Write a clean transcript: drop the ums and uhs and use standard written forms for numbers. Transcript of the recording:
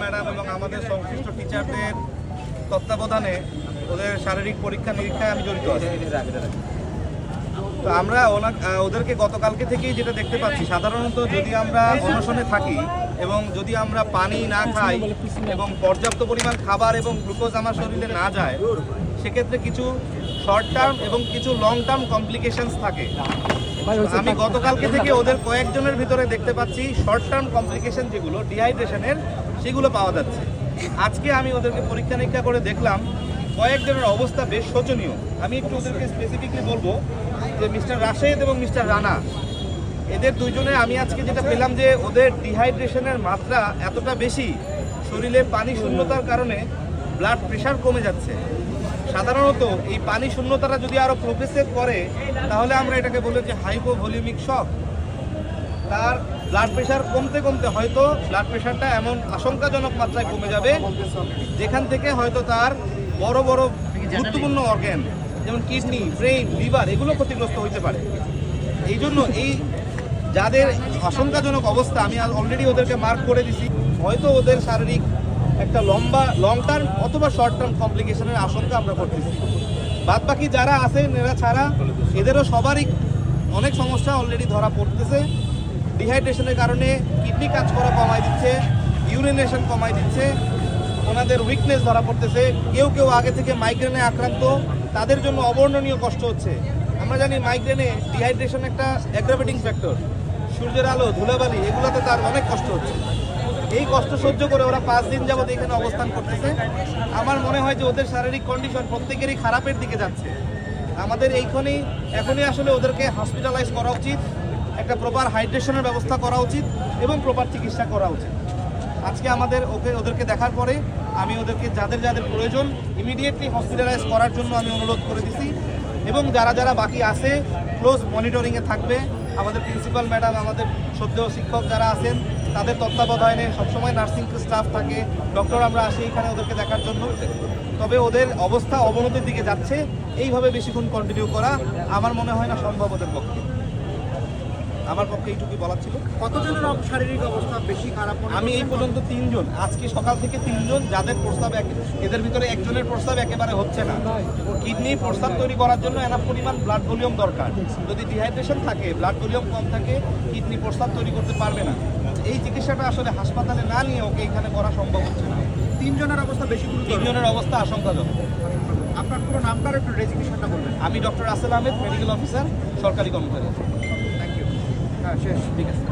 Madam এবং আমাদের সংশ্লিষ্ট টিচারদের তত্ত্বাবধানে ওদের শারীরিক পরীক্ষা নিরীক্ষায় আমি জড়িত আছি। তো আমরা ওদেরকে গতকালকে থেকেই যেটা দেখতে পাচ্ছি, সাধারণত যদি আমরা অনশনে থাকি এবং যদি আমরা পানি না খাই এবং পর্যাপ্ত পরিমাণ খাবার এবং গ্লুকোজ আমার শরীরে না যায়, সেক্ষেত্রে কিছু শর্ট টার্ম এবং কিছু লং টার্ম কমপ্লিকেশনস থাকে। আমি গতকালকে থেকে ওদের কয়েকজনের ভিতরে দেখতে পাচ্ছি শর্ট টার্ম কমপ্লিকেশন যেগুলো ডিহাইড্রেশনের, সেগুলো পাওয়া যাচ্ছে। আজকে আমি ওদেরকে পরীক্ষা নিরীক্ষা করে দেখলাম কয়েকজনের অবস্থা বেশ শোচনীয়। আমি একটু ওদেরকে স্পেসিফিকলি বলবো যে মিস্টার রাশেদ এবং মিস্টার রানা, এদের দুইজনে আমি আজকে যেটা পেলাম যে ওদের ডিহাইড্রেশনের মাত্রা এতটা বেশি, শরীরে পানি শূন্যতার কারণে ব্লাড প্রেশার কমে যাচ্ছে। সাধারণত এই পানি শূন্যতাটা যদি আরও প্রোগ্রেসিভ করে তাহলে আমরা এটাকে বলি যে হাইপোভলিউমিক শক। তার ব্লাড প্রেশার কমতে কমতে হয়তো ব্লাড প্রেশারটা এমন আশঙ্কাজনক মাত্রায় কমে যাবে যেখান থেকে হয়তো তার বড় বড় গুরুত্বপূর্ণ অর্গান যেমন কিডনি, ব্রেইন, লিভার এগুলো ক্ষতিগ্রস্ত হতে পারে। এই জন্য এই যাদের আশঙ্কাজনক অবস্থা আমি অলরেডি ওদেরকে মার্ক করে দিছি, হয়তো ওদের শারীরিক একটা লং টার্ম অথবা শর্ট টার্ম কমপ্লিকেশনের আশঙ্কা আমরা করতেছি। বাদ বাকি যারা আছেন এরা ছাড়া এদেরও সবারই অনেক সমস্যা অলরেডি ধরা পড়তেছে। ডিহাইড্রেশনের কারণে কিডনি কাজ করা কমায় দিচ্ছে, ইউরিনেশন কমায় দিচ্ছে, ওনাদের উইকনেস ধরা পড়তেছে। কেউ কেউ আগে থেকে মাইগ্রেনে আক্রান্ত, তাদের জন্য অবর্ণনীয় কষ্ট হচ্ছে। আমরা জানি মাইগ্রেনে ডিহাইড্রেশন একটা অ্যাগ্রাভেটিং ফ্যাক্টর। সূর্যের আলো, ধুলাবালি এগুলোতে তার অনেক কষ্ট হচ্ছে। এই কষ্ট সহ্য করে ওরা 5 দিন যাবত এখানে অবস্থান করতেছে। আমার মনে হয় যে ওদের শারীরিক কন্ডিশন প্রত্যেকেরই খারাপের দিকে যাচ্ছে। আমাদের এখনই আসলে ওদেরকে হসপিটালাইজ করা উচিত, একটা প্রপার হাইড্রেশনের ব্যবস্থা করা উচিত এবং প্রপার চিকিৎসা করা উচিত। আজকে ওদেরকে দেখার পরে আমি ওদেরকে যাদের যাদের প্রয়োজন ইমিডিয়েটলি হসপিটালাইজ করার জন্য আমি অনুরোধ করে দিছি। এবং যারা যারা বাকি আছে ক্লোজ মনিটরিংয়ে থাকবে। আমাদের প্রিন্সিপাল ম্যাডাম, আমাদের শ্রদ্ধেয় শিক্ষক যারা আছেন তাদের তত্ত্বাবধানে সবসময় নার্সিং স্টাফ থাকে, ডক্টর আমরা আসি এখানে ওদেরকে দেখার জন্য। তবে ওদের অবস্থা অবনতির দিকে যাচ্ছে, এইভাবে বেশিক্ষণ কন্টিনিউ করা আমার মনে হয় না সম্ভব ওদের পক্ষে। আমার পক্ষে এইটুকুই বলার ছিল। কতজনের শারীরিক অবস্থা বেশি খারাপ? আমি এই পর্যন্ত 3 জন, আজকে সকাল থেকে 3 জন যাদের প্রস্তাব, এদের ভিতরে একজনের প্রস্তাব একেবারে হচ্ছে না। কিডনি প্রস্তাব তৈরি করার জন্য এনাফ পরিমাণ ব্লাড ভলিউম দরকার। যদি ডিহাইড্রেশন থাকে, ব্লাড ভলিউম কম থাকে, কিডনি প্রস্তাব তৈরি করতে পারবে না। এই চিকিৎসাটা আসলে হাসপাতালে না নিয়ে ওকে এখানে করা সম্ভব হচ্ছে না। 3 জনের অবস্থা বেশি গুরুতর। 3 জনের অবস্থা আশঙ্কাজনক। আপনার পুরো নামটার একটু রেজিগনেশনটা বলবেন। আমি doctor Rasel Ahmed, medical officer, সরকারি কর্মচারী। Thank you. হ্যাঁ, শেষ। ঠিক আছে।